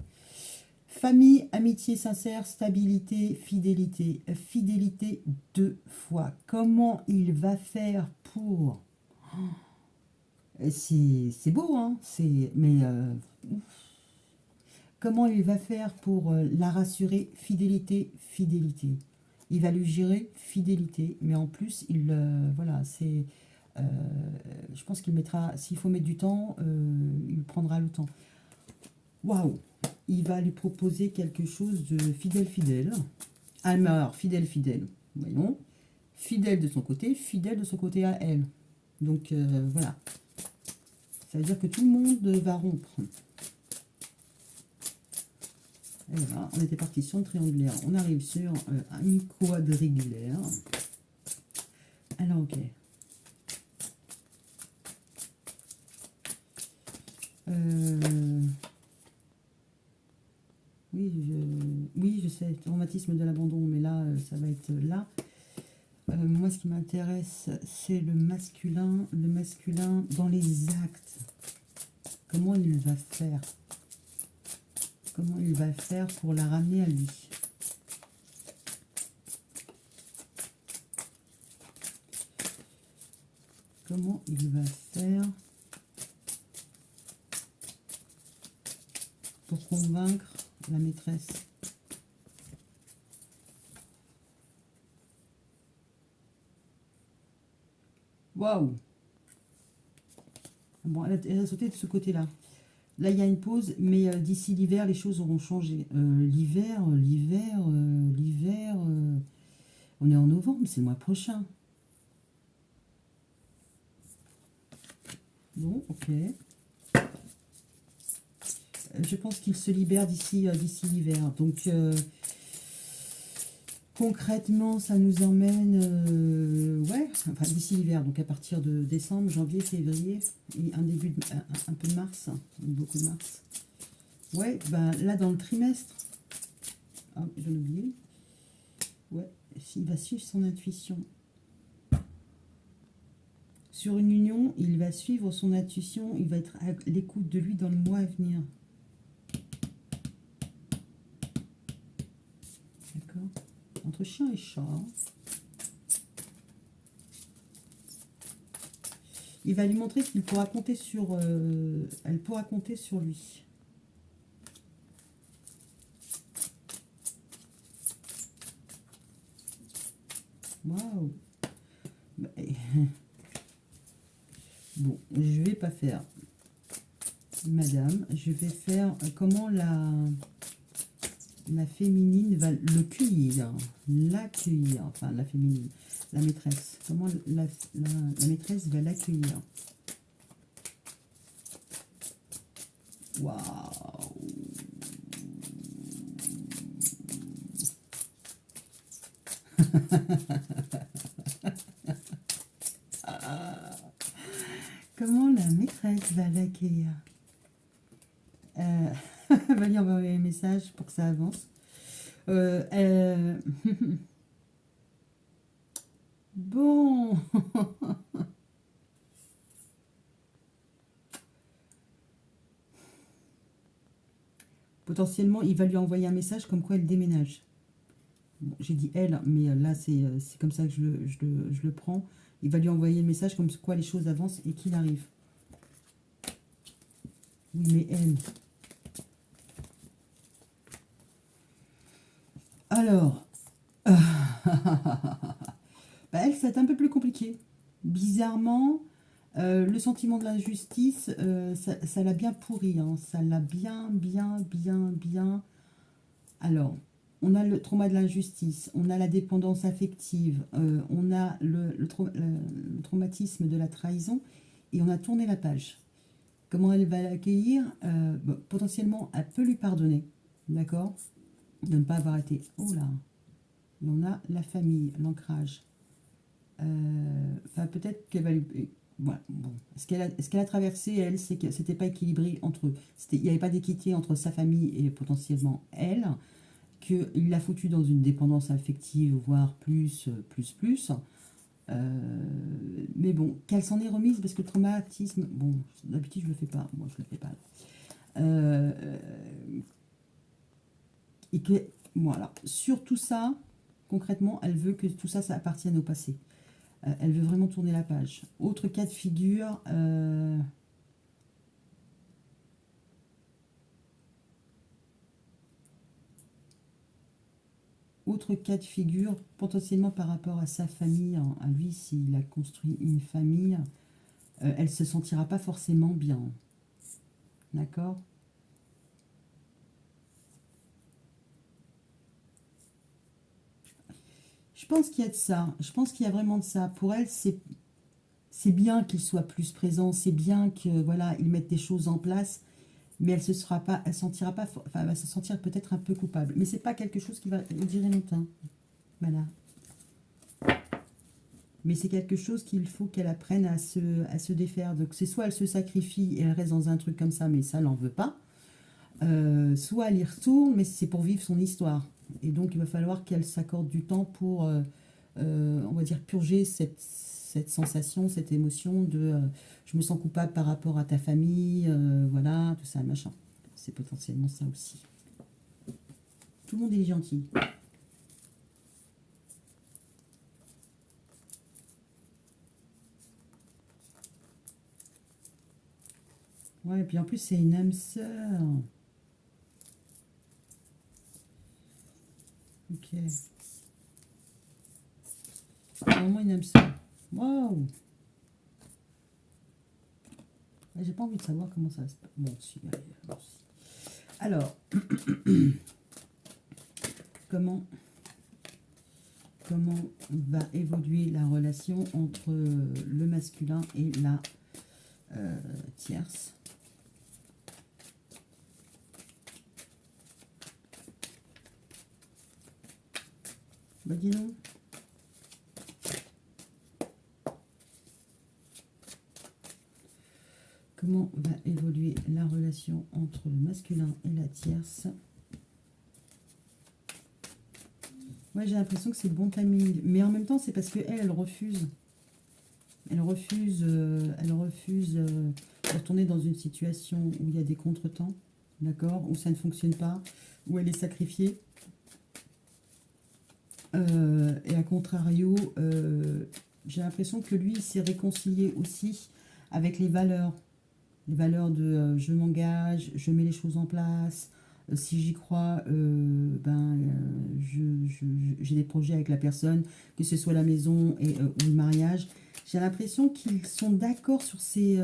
Famille, amitié sincère, stabilité, fidélité. Fidélité 2 fois. Comment il va faire pour... C'est beau, hein? Mais comment il va faire pour la rassurer? Fidélité, fidélité. Il va lui gérer fidélité, mais en plus, voilà, euh, je pense qu'il mettra, s'il faut mettre du temps, il prendra le temps. Waouh! Il va lui proposer quelque chose de fidèle, fidèle. Alors, fidèle, fidèle. Voyons. Fidèle de son côté à elle. Donc, voilà. Ça veut dire que tout le monde va rompre. Et voilà, on était parti sur le triangulaire. On arrive sur un quadrigulaire. Alors, ok. Oui, je sais, traumatisme de l'abandon, mais là, ça va être là. Moi, ce qui m'intéresse, c'est le masculin dans les actes. Comment il va faire? Comment il va faire pour la ramener à lui? Comment il va faire pour convaincre la maîtresse? Waouh! Bon, elle a sauté de ce côté-là. Là, il y a une pause, mais d'ici l'hiver, les choses auront changé. L'hiver, on est en novembre, c'est le mois prochain. Bon, ok. Je pense qu'il se libère d'ici l'hiver. Donc, concrètement, ça nous emmène, ouais, enfin d'ici l'hiver, donc à partir de décembre, janvier, février, et un peu de mars, beaucoup de mars. Ouais, ben là dans le trimestre, ah, j'en ai oublié, ouais, il va suivre son intuition. Sur une union, il va suivre son intuition, il va être à l'écoute de lui dans le mois à venir. D'accord? Entre chien et chat. Il va lui montrer qu'il pourra compter sur... elle pourra compter sur lui. Waouh! Bon, je vais pas faire madame, je vais faire comment la féminine va le cueillir, l'accueillir, enfin la féminine, la maîtresse, comment la maîtresse va l'accueillir. Waouh! Comment la maîtresse va l'accueillir? Va lui envoyer un message pour que ça avance. Bon. Potentiellement, il va lui envoyer un message comme quoi elle déménage. Bon, j'ai dit elle, mais là, c'est comme ça que je le prends. Il va lui envoyer le message comme quoi les choses avancent et qu'il arrive. Oui, mais elle... Alors... bah, elle, c'est un peu plus compliqué. Bizarrement, le sentiment de l'injustice, ça l'a bien pourri. Hein. Ça l'a bien... Alors, on a le trauma de l'injustice, on a la dépendance affective, on a le traumatisme de la trahison, et on a tourné la page. Comment elle va l'accueillir? Bon, potentiellement, elle peut lui pardonner, d'accord? De ne pas avoir été... Oh là! Et on a la famille, l'ancrage. Enfin, peut-être qu'elle va lui... Voilà, bon. Ce qu'elle a traversé, elle, c'est que c'était pas équilibré entre eux. Il n'y avait pas d'équité entre sa famille et potentiellement elle, qu'il l'a foutu dans une dépendance affective, voire plus. Mais bon, qu'elle s'en est remise parce que le traumatisme, bon, d'habitude je le fais pas, moi je le fais pas. Euh, et que, voilà, sur tout ça, concrètement, elle veut que tout ça, ça appartienne au passé. Elle veut vraiment tourner la page. Autre cas de figure, potentiellement par rapport à sa famille, hein, à lui, s'il a construit une famille, elle se sentira pas forcément bien. D'accord? Je pense qu'il y a de ça. Je pense qu'il y a vraiment de ça. Pour elle, c'est bien qu'il soit plus présent, c'est bien que voilà, il mette des choses en place, mais elle sentira pas, enfin, elle va se sentir peut-être un peu coupable. Mais c'est pas quelque chose qui va durer longtemps. Voilà. Mais c'est quelque chose qu'il faut qu'elle apprenne à se défaire. Donc c'est soit elle se sacrifie et elle reste dans un truc comme ça, mais ça, elle n'en veut pas. Soit elle y retourne, mais c'est pour vivre son histoire. Et donc il va falloir qu'elle s'accorde du temps pour, on va dire, purger cette sensation, cette émotion de je me sens coupable par rapport à ta famille, voilà, tout ça, machin. C'est potentiellement ça aussi. Tout le monde est gentil. Ouais, et puis en plus, c'est une âme sœur. Ok. C'est vraiment une âme sœur. Waouh! J'ai pas envie de savoir comment ça se passe. Bon, si, allez, allons-y. Alors, comment, comment va évoluer la relation entre le masculin et la tierce? Bah dis donc. Comment va évoluer la relation entre le masculin et la tierce? Ouais, j'ai l'impression que c'est le bon timing. Mais en même temps, c'est parce qu'elle refuse. Elle refuse de retourner dans une situation où il y a des contretemps, d'accord, où ça ne fonctionne pas, où elle est sacrifiée. Et à contrario, j'ai l'impression que lui, il s'est réconcilié aussi avec les valeurs. Les valeurs de je m'engage, je mets les choses en place, si j'y crois, j'ai des projets avec la personne, que ce soit la maison ou le mariage. J'ai l'impression qu'ils sont d'accord sur ces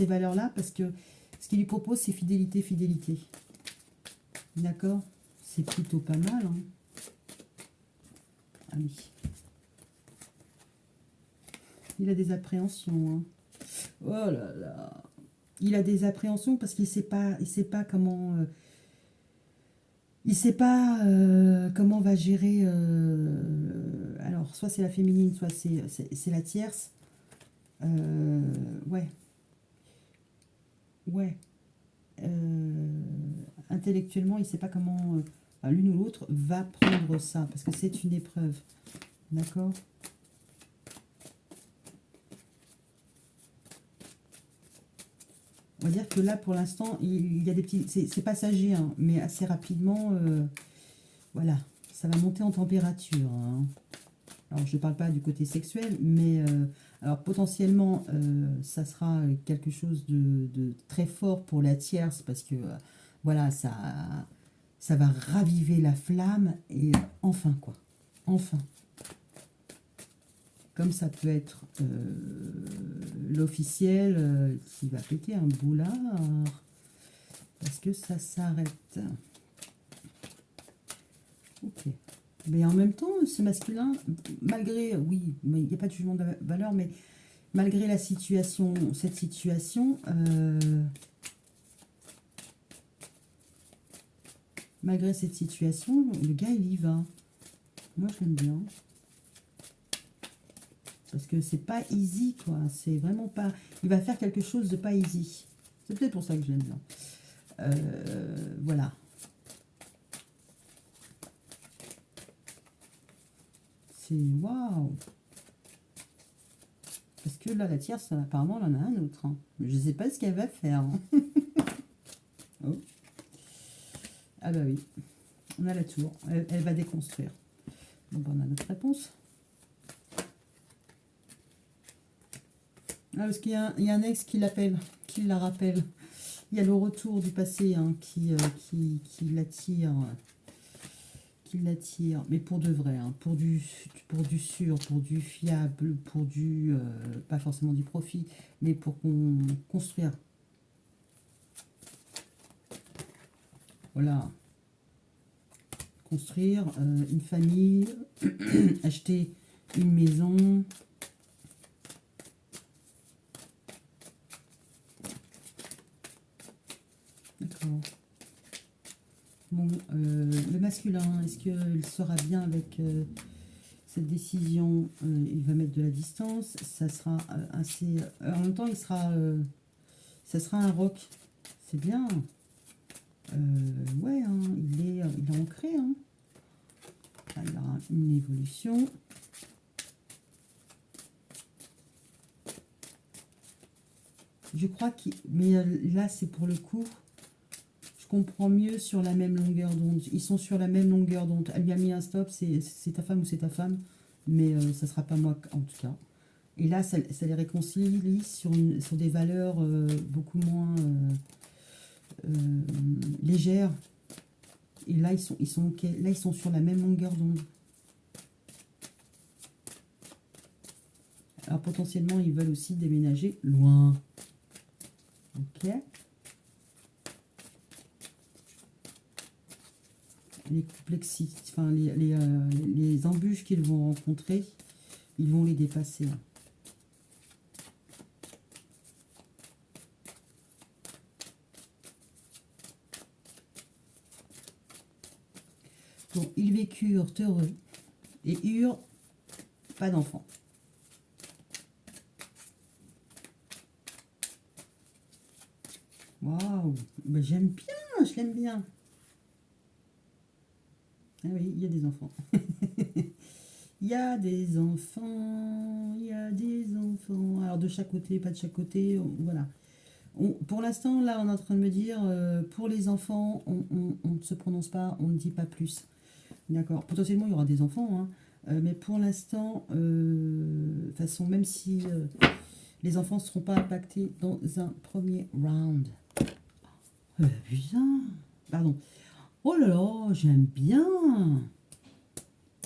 valeurs-là parce que ce qu'il lui propose, c'est fidélité, fidélité. D'accord? C'est plutôt pas mal. Hein. Ah oui. Il a des appréhensions. Hein. Oh là là. Il a des appréhensions parce il sait pas comment... il sait pas comment va gérer. Alors, soit c'est la féminine, soit c'est la tierce. Ouais, ouais. Intellectuellement, il sait pas comment l'une ou l'autre va prendre ça parce que c'est une épreuve. D'accord? On va dire que là, pour l'instant, il y a des petits. C'est passager, hein, mais assez rapidement, voilà, ça va monter en température. Hein. Alors, je ne parle pas du côté sexuel, mais alors potentiellement, ça sera quelque chose de très fort pour la tierce parce que, voilà, ça va raviver la flamme et enfin, quoi. Enfin. Comme ça peut être l'officiel qui va péter un boulard parce que ça s'arrête. Ok. Mais en même temps, ce masculin, malgré, oui, mais il n'y a pas de jugement de valeur, mais malgré la situation, cette situation, malgré cette situation, le gars, il y va. Moi, je l'aime bien. Parce que c'est pas easy, quoi. C'est vraiment pas... Il va faire quelque chose de pas easy. C'est peut-être pour ça que je l'aime bien. Voilà. C'est... Waouh! Parce que là, la tierce, apparemment, elle en a un autre. Hein. Je ne sais pas ce qu'elle va faire. Hein. Oh. Ah bah oui, on a la tour. Elle va déconstruire. Donc on a notre réponse. Ah, parce qu'il y a un ex qui l'appelle, qui la rappelle. Il y a le retour du passé hein, qui l'attire. Qui l'attire, mais pour de vrai, hein, pour du sûr, pour du fiable, pour du, pas forcément du profit, mais pour construire. Voilà. Construire une famille, acheter une maison. D'accord. Bon, le masculin, est-ce qu'il sera bien avec cette décision? Il va mettre de la distance. Ça sera assez... en même temps, ça sera un roc. C'est bien. Ouais, hein, il est ancré. Hein. Il y aura une évolution. Je crois qu'il... Mais là, c'est pour le coup... Je comprends mieux sur la même longueur d'onde. Ils sont sur la même longueur d'onde. Elle lui a mis un stop, c'est ta femme ou c'est ta femme. Mais ça ne sera pas moi, en tout cas. Et là, ça les réconcilie sur des valeurs beaucoup moins légères. Et là, ils sont OK. Là, ils sont sur la même longueur d'onde. Alors, potentiellement, ils veulent aussi déménager loin. OK. Les complexités, enfin, les embûches qu'ils vont rencontrer, ils vont les dépasser. Donc, ils vécurent heureux et eurent pas d'enfants. Waouh, ben, j'aime bien, je l'aime bien. Ah oui, il y a des enfants. Il y a des enfants, il y a des enfants. Alors de chaque côté, pas de chaque côté, voilà. Pour l'instant, là, on est en train de me dire, pour les enfants, on ne se prononce pas, on ne dit pas plus. D'accord. Potentiellement, il y aura des enfants, hein, mais pour l'instant, de toute façon, même si les enfants ne seront pas impactés dans un premier round. Putain, pardon. Oh là là, j'aime bien.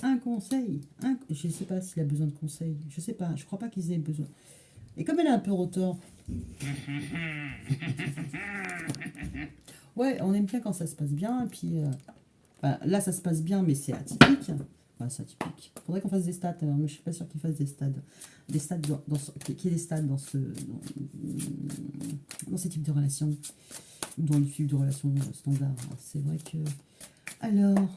Un conseil. Je ne sais pas s'il a besoin de conseils. Je sais pas. Je crois pas qu'ils aient besoin. Et comme elle est un peu rotor. Ouais, on aime bien quand ça se passe bien. Et puis enfin, là, ça se passe bien, mais c'est atypique. Enfin, c'est atypique. Faudrait qu'on fasse des stats. Alors, mais je suis pas sûre qu'il fasse des stades. Des stats qu'il y ait des stades dans ces types de relations. Dans le fil de relations standard. C'est vrai que. Alors.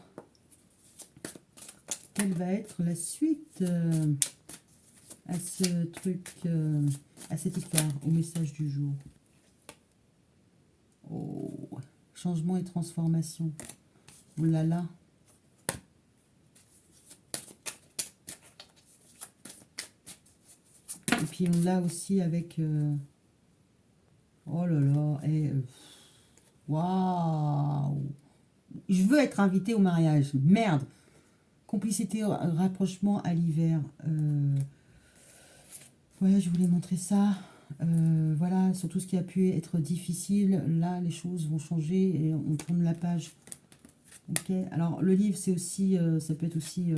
Quelle va être la suite à ce truc, à cette histoire, au message du jour? Oh, changement et transformation. Oh là là. Et puis on l'a aussi avec... oh là là. Waouh. Je veux être invitée au mariage. Merde. Complicité, rapprochement à l'hiver. Ouais, je voulais montrer ça. Voilà, sur tout ce qui a pu être difficile. Là, les choses vont changer et on tourne la page. Ok. Alors, le livre, c'est aussi, ça peut être aussi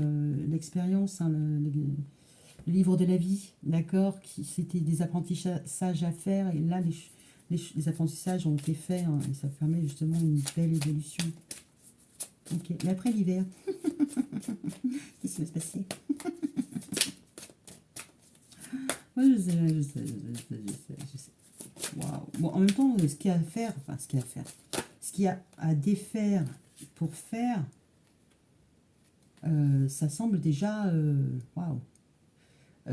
l'expérience, hein, le livre de la vie, d'accord. C'était des apprentissages à faire et là, les apprentissages ont été faits hein, et ça permet justement une belle évolution. Ok. Mais après l'hiver, qu'est-ce qui va se passer? Ouais, je sais. Waouh. Bon, en même temps, ce qu'il y a à faire, enfin, ce qu'il y a à défaire pour faire, ça semble déjà, waouh,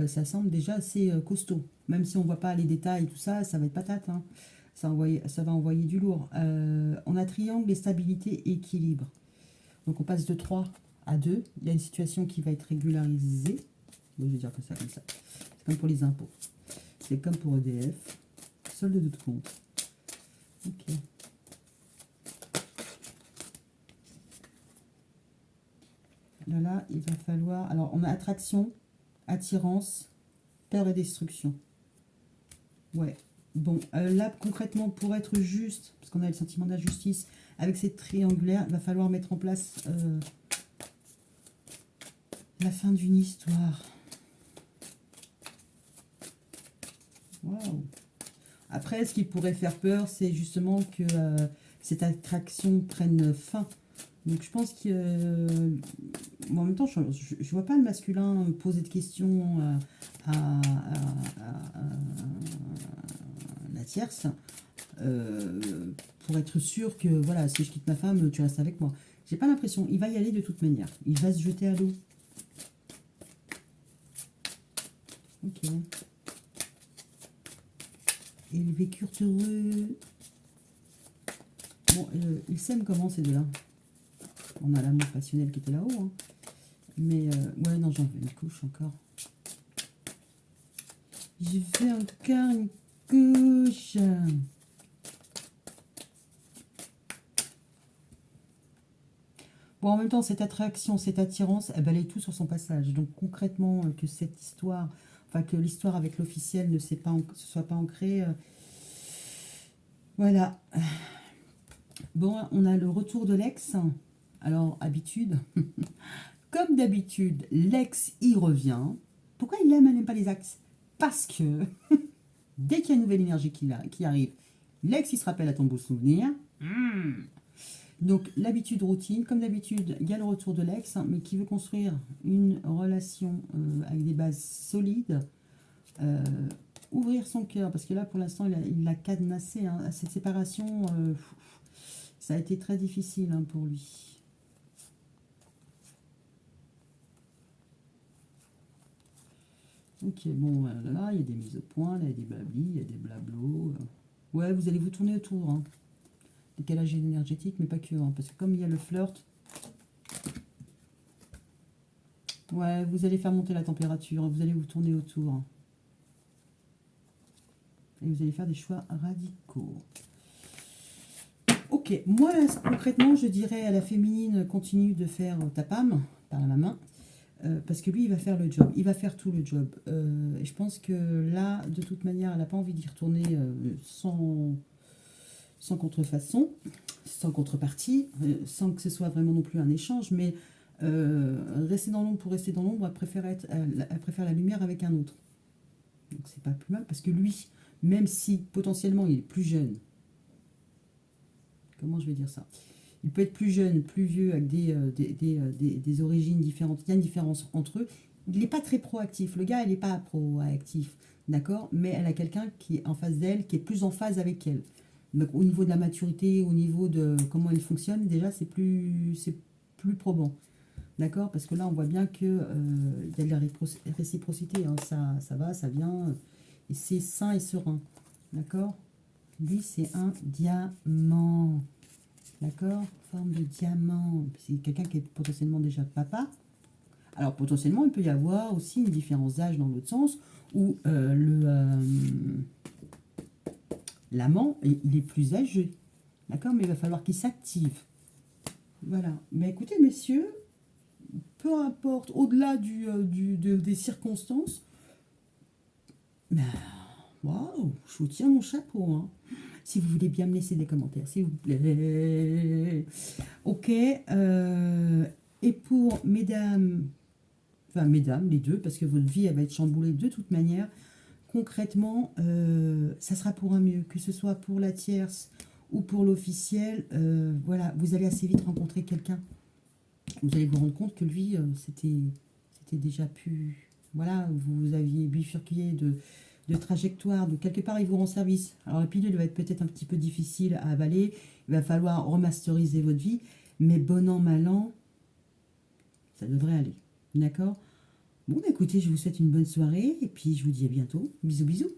ça semble déjà assez costaud. Même si on ne voit pas les détails, tout ça, ça va être patate. Hein. Ça va envoyer du lourd. On a triangle et stabilité et équilibre. Donc on passe de 3 à 2. Il y a une situation qui va être régularisée. Je vais dire que ça comme ça. C'est comme pour les impôts. c'est comme pour EDF. Solde de tout compte. Ok. Là, il va falloir... Alors, on a attraction, attirance, peur et destruction. Ouais. Bon, là, concrètement, pour être juste, parce qu'on a le sentiment d'injustice, avec cette triangulaire, il va falloir mettre en place la fin d'une histoire. Waouh. Après, ce qui pourrait faire peur, c'est justement que cette attraction prenne fin. Donc je pense que... en même temps, je ne vois pas le masculin poser de questions à la tierce pour être sûr que, voilà, si je quitte ma femme, tu restes avec moi. J'ai pas l'impression. Il va y aller de toute manière. Il va se jeter à l'eau. Ok. Et ils vécurent heureux. Bon, ils s'aiment comment ces deux-là? On a l'amour passionnel qui était là-haut. Hein. Mais, ouais, non, j'en veux une couche encore. Je veux encore une couche. Bon, en même temps, cette attraction, cette attirance, elle balaye tout sur son passage. Donc, concrètement, que cette histoire, enfin, que l'histoire avec l'officiel ne se soit pas ancrée. Voilà. Bon, on a le retour de l'ex. Alors, habitude. Comme d'habitude, l'ex y revient. Pourquoi il n'aime pas les axes? Parce que dès qu'il y a une nouvelle énergie qui arrive, l'ex il se rappelle à ton beau souvenir. Donc l'habitude routine, comme d'habitude, il y a le retour de l'ex, hein, mais qui veut construire une relation avec des bases solides. Ouvrir son cœur, parce que là pour l'instant il l'a cadenassé. Hein. Cette séparation, ça a été très difficile hein, pour lui. Ok, bon, là, il y a des mises au point, là, il y a des blablis, il y a des blablos. Ouais, vous allez vous tourner autour. Hein. Décalage énergétique, mais pas que. Hein, parce que comme il y a le flirt, ouais, vous allez faire monter la température, vous allez vous tourner autour. Hein. Et vous allez faire des choix radicaux. Ok, moi, là, concrètement, je dirais à la féminine, continue de faire ta PAM par la main. Parce que lui, il va faire le job. Il va faire tout le job. Et je pense que là, de toute manière, elle n'a pas envie d'y retourner sans contrefaçon, sans contrepartie, sans que ce soit vraiment non plus un échange. Mais rester dans l'ombre pour rester dans l'ombre, elle préfère la lumière avec un autre. Donc, c'est pas plus mal. Parce que lui, même si potentiellement il est plus jeune, comment je vais dire ça? Il peut être plus jeune, plus vieux, avec des origines différentes. Il y a une différence entre eux. Il n'est pas très proactif. Le gars, il n'est pas proactif, d'accord? Mais elle a quelqu'un qui est en face d'elle, qui est plus en phase avec elle. Donc, au niveau de la maturité, au niveau de comment elle fonctionne, déjà, c'est plus probant. D'accord? Parce que là, on voit bien qu'il y a de la réciprocité. Hein. Ça va, ça vient. Et c'est sain et serein. D'accord? Lui, c'est un diamant. D'accord? Forme de diamant. C'est quelqu'un qui est potentiellement déjà papa. Alors, potentiellement, il peut y avoir aussi une différence d'âge dans l'autre sens, où l'amant, il est plus âgé. D'accord? Mais il va falloir qu'il s'active. Voilà. Mais écoutez, messieurs, peu importe, au-delà des circonstances, ben, waouh, je vous tiens mon chapeau, hein. Si vous voulez bien me laisser des commentaires, s'il vous plaît. Ok. Et pour mesdames, enfin mesdames, les deux, parce que votre vie, elle va être chamboulée de toute manière. Concrètement, ça sera pour un mieux, que ce soit pour la tierce ou pour l'officiel. Voilà, vous allez assez vite rencontrer quelqu'un. Vous allez vous rendre compte que lui, c'était déjà plus... Voilà, vous aviez bifurqué de trajectoire, de quelque part, il vous rend service. Alors, la pilule va être peut-être un petit peu difficile à avaler, il va falloir remasteriser votre vie, mais bon an, mal an, ça devrait aller. D'accord? Bon, bah, écoutez, je vous souhaite une bonne soirée, et puis je vous dis à bientôt. Bisous, bisous.